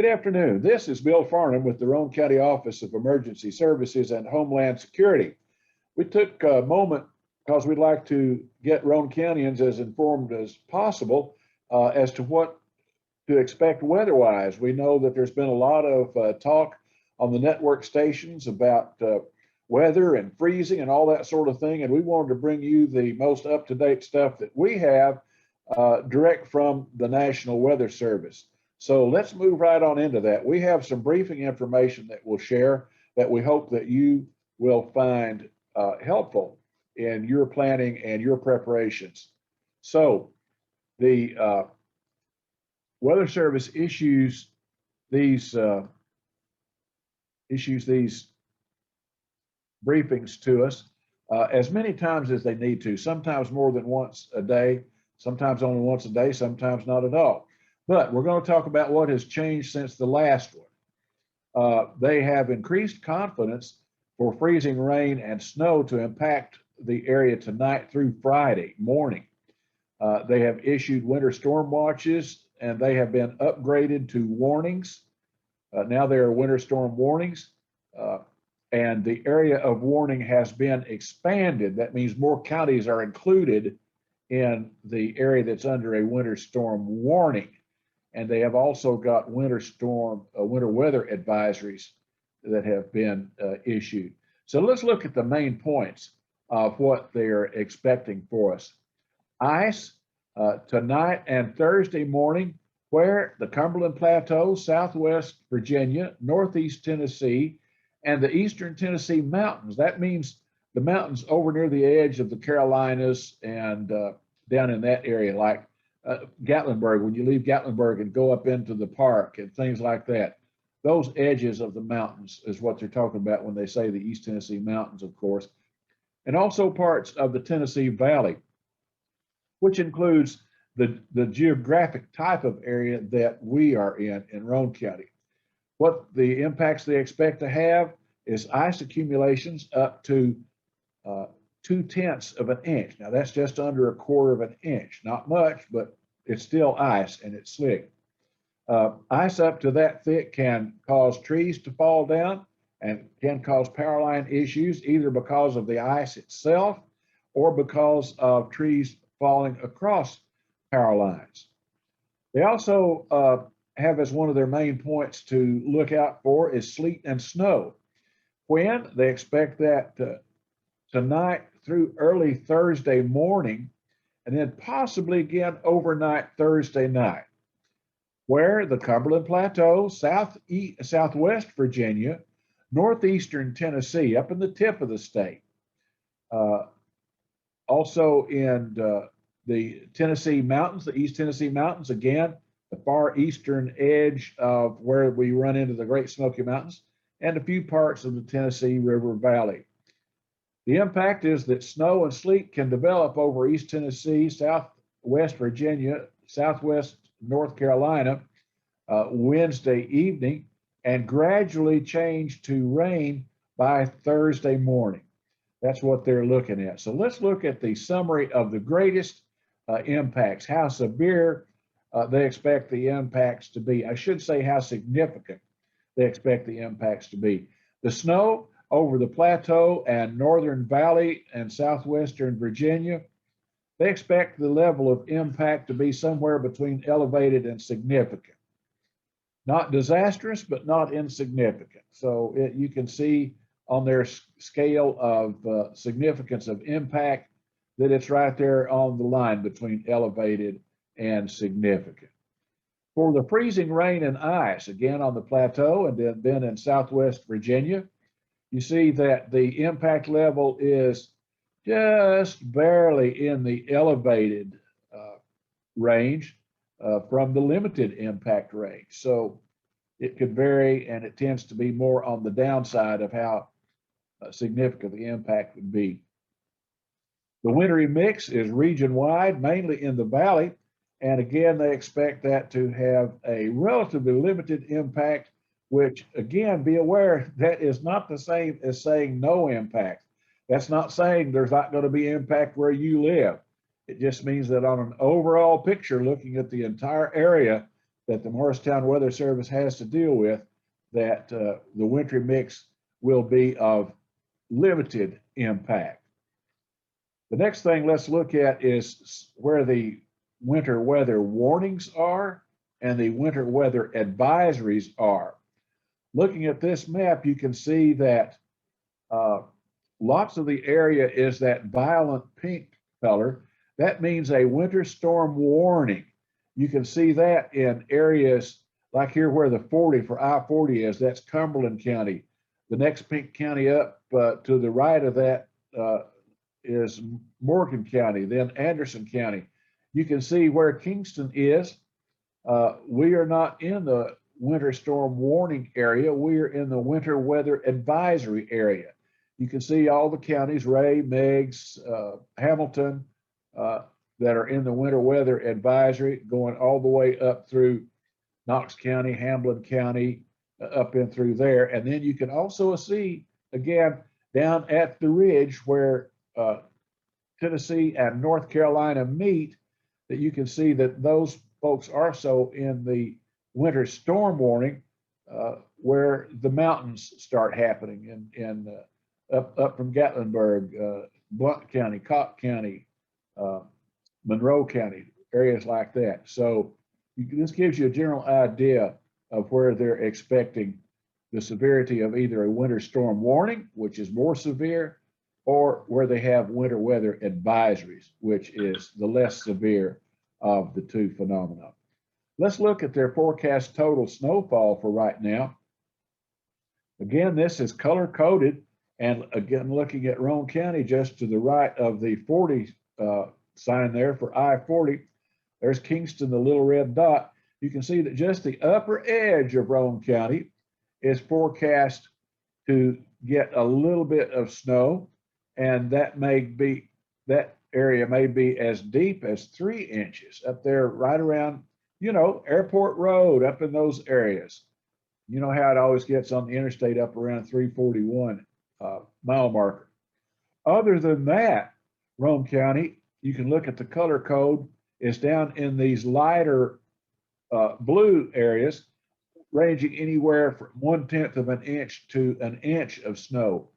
Good afternoon. This is Bill Farnham with the Roane County Office of Emergency Services and Homeland Security. We took a moment because we'd like to get Roane Countyans as informed as possible as to what to expect weather-wise. We know that there's been a lot of talk on the network stations about weather and freezing and all that sort of thing, and we wanted to bring you the most up-to-date stuff that we have direct from the National Weather Service. So let's move right on into that. We have some briefing information that we'll share that we hope that you will find helpful in your planning and your preparations. So the Weather Service issues these briefings to us as many times as they need to, sometimes more than once a day, sometimes only once a day, sometimes not at all. But we're going to talk about what has changed since the last one. They have increased confidence for freezing rain and snow to impact the area tonight through Friday morning. They have issued winter storm watches, and they have been upgraded to warnings. Now there are winter storm warnings, and the area of warning has been expanded. That means more counties are included in the area that's under a winter storm warning. And they have also got winter weather advisories that have been issued. So let's look at the main points of what they're expecting for us. Ice tonight and Thursday morning, where the Cumberland Plateau, Southwest Virginia, Northeast Tennessee, and the Eastern Tennessee mountains. That means the mountains over near the edge of the Carolinas and down in that area, like Gatlinburg, when you leave Gatlinburg and go up into the park and things like that. Those edges of the mountains is what they're talking about when they say the East Tennessee mountains, of course. And also parts of the Tennessee Valley, which includes the geographic type of area that we are in Roane County. What the impacts they expect to have is ice accumulations up to 2/10 of an inch. Now that's just under 1/4 of an inch. Not much, but it's still ice and it's slick. Ice up to that thick can cause trees to fall down and can cause power line issues, either because of the ice itself or because of trees falling across power lines. They also have as one of their main points to look out for is sleet and snow. When they expect that tonight through early Thursday morning, and then possibly again overnight Thursday night, where the Cumberland Plateau, Southwest Virginia, Northeastern Tennessee, up in the tip of the state, also in the Tennessee mountains, the East Tennessee mountains, again, the far eastern edge of where we run into the Great Smoky Mountains, and a few parts of the Tennessee River Valley. The impact is that snow and sleet can develop over East Tennessee, Southwest Virginia, Southwest North Carolina Wednesday evening, and gradually change to rain by Thursday morning. That's what they're looking at. So let's look at the summary of the greatest impacts, how severe they expect the impacts to be. I should say how significant they expect the impacts to be. The snow over the plateau and northern valley and southwestern Virginia, they expect the level of impact to be somewhere between elevated and significant. Not disastrous, but not insignificant. So you can see on their scale of significance of impact that it's right there on the line between elevated and significant. For the freezing rain and ice, again on the plateau and then in Southwest Virginia, you see that the impact level is just barely in the elevated range from the limited impact range. So it could vary, and it tends to be more on the downside of how significant the impact would be. The wintry mix is region-wide, mainly in the valley, and again, they expect that to have a relatively limited impact, which again, be aware that is not the same as saying no impact. That's not saying there's not going to be impact where you live. It just means that on an overall picture, looking at the entire area, that the Morristown Weather Service has to deal with, that the wintry mix will be of limited impact. The next thing let's look at is where the winter weather warnings are and the winter weather advisories are. Looking at this map, you can see that lots of the area is that violent pink color. That means a winter storm warning. You can see that in areas like here where the 40 for I-40 is, that's Cumberland County. The next pink county up to the right of that is Morgan County, then Anderson County. You can see where Kingston is. We are not in the winter storm warning area. We are in the winter weather advisory area. You can see all the counties, Ray, Meigs, Hamilton, that are in the winter weather advisory, going all the way up through Knox County, Hamlin County, up in through there. And then you can also see, again, down at the ridge where Tennessee and North Carolina meet, that you can see that those folks are so in the winter storm warning, where the mountains start happening in up from Gatlinburg, Blount County, Cobb County, Monroe County, areas like that. So this gives you a general idea of where they're expecting the severity of either a winter storm warning, which is more severe, or where they have winter weather advisories, which is the less severe of the two phenomena. Let's look at their forecast total snowfall for right now. Again, this is color coded, and again, looking at Roane County just to the right of the 40 sign there for I-40, there's Kingston, the little red dot. You can see that just the upper edge of Roane County is forecast to get a little bit of snow, and that area may be as deep as 3 inches up there, right around, Airport Road, up in those areas. You know how it always gets on the interstate up around 341 mile marker. Other than that, Roane County, you can look at the color code, is down in these lighter blue areas, ranging anywhere from 1/10 of an inch to an inch of snow.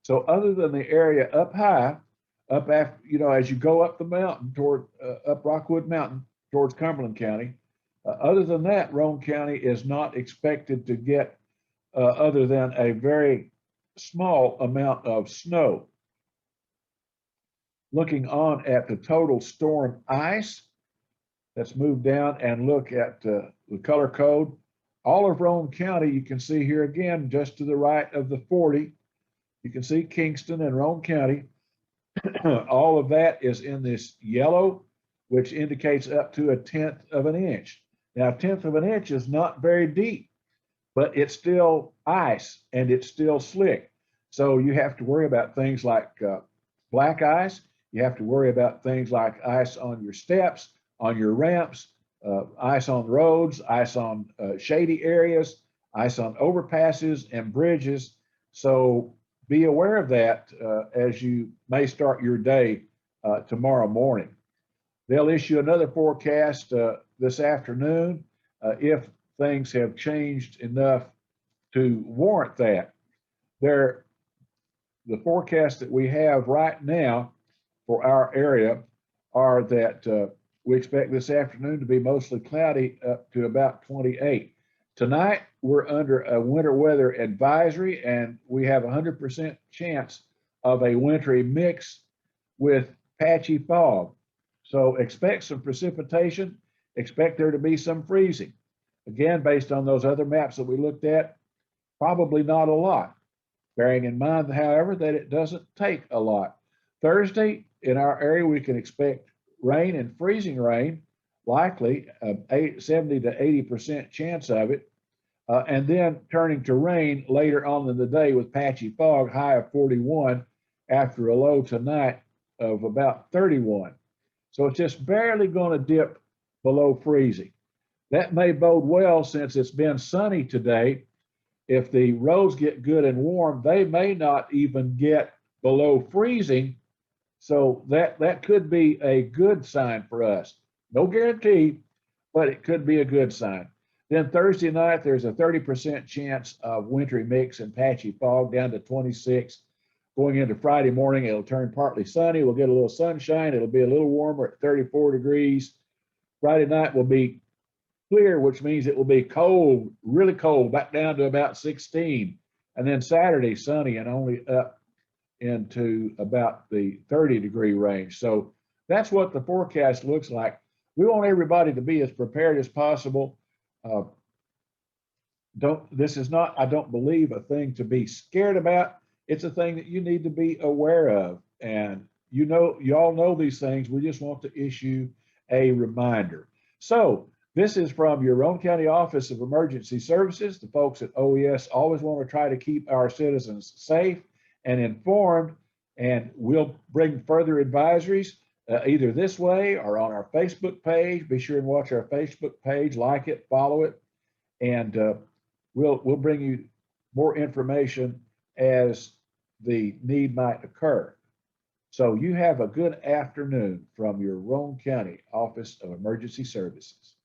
So other than the area up high, up after, as you go up the mountain toward up Rockwood Mountain towards Cumberland County, other than that, Roane County is not expected to get other than a very small amount of snow. Looking on at the total storm ice, let's move down and look at the color code. All of Roane County, you can see here again, just to the right of the 40, you can see Kingston and Roane County. All of that is in this yellow, which indicates up to 1/10 of an inch. Now, 1/10 of an inch is not very deep, but it's still ice and it's still slick. So you have to worry about things like black ice. You have to worry about things like ice on your steps, on your ramps, ice on roads, ice on shady areas, ice on overpasses and bridges. So be aware of that as you may start your day tomorrow morning. They'll issue another forecast this afternoon if things have changed enough to warrant that. The forecast that we have right now for our area are that we expect this afternoon to be mostly cloudy up to about 28. Tonight, we're under a winter weather advisory, and we have a 100% chance of a wintry mix with patchy fog. So expect some precipitation, expect there to be some freezing. Again, based on those other maps that we looked at, probably not a lot. Bearing in mind, however, that it doesn't take a lot. Thursday, in our area, we can expect rain and freezing rain, likely 70 to 80% chance of it, and then turning to rain later on in the day with patchy fog, high of 41 after a low tonight of about 31. So it's just barely going to dip below freezing. That may bode well since it's been sunny today. If the roads get good and warm, they may not even get below freezing. So that could be a good sign for us. No guarantee, but it could be a good sign. Then Thursday night, there's a 30% chance of wintry mix and patchy fog down to 26. Going into Friday morning, it'll turn partly sunny. We'll get a little sunshine. It'll be a little warmer at 34 degrees. Friday night will be clear, which means it will be cold, really cold, back down to about 16. And then Saturday, sunny and only up into about the 30-degree range. So that's what the forecast looks like. We want everybody to be as prepared as possible. This is not, I don't believe, a thing to be scared about. It's a thing that you need to be aware of. And you all know these things. We just want to issue a reminder. So this is from your Roane County Office of Emergency Services. The folks at OES always want to try to keep our citizens safe and informed, and we'll bring further advisories either this way or on our Facebook page. Be sure and watch our Facebook page, like it, follow it, and we'll bring you more information as the need might occur. So you have a good afternoon from your Roane County Office of Emergency Services.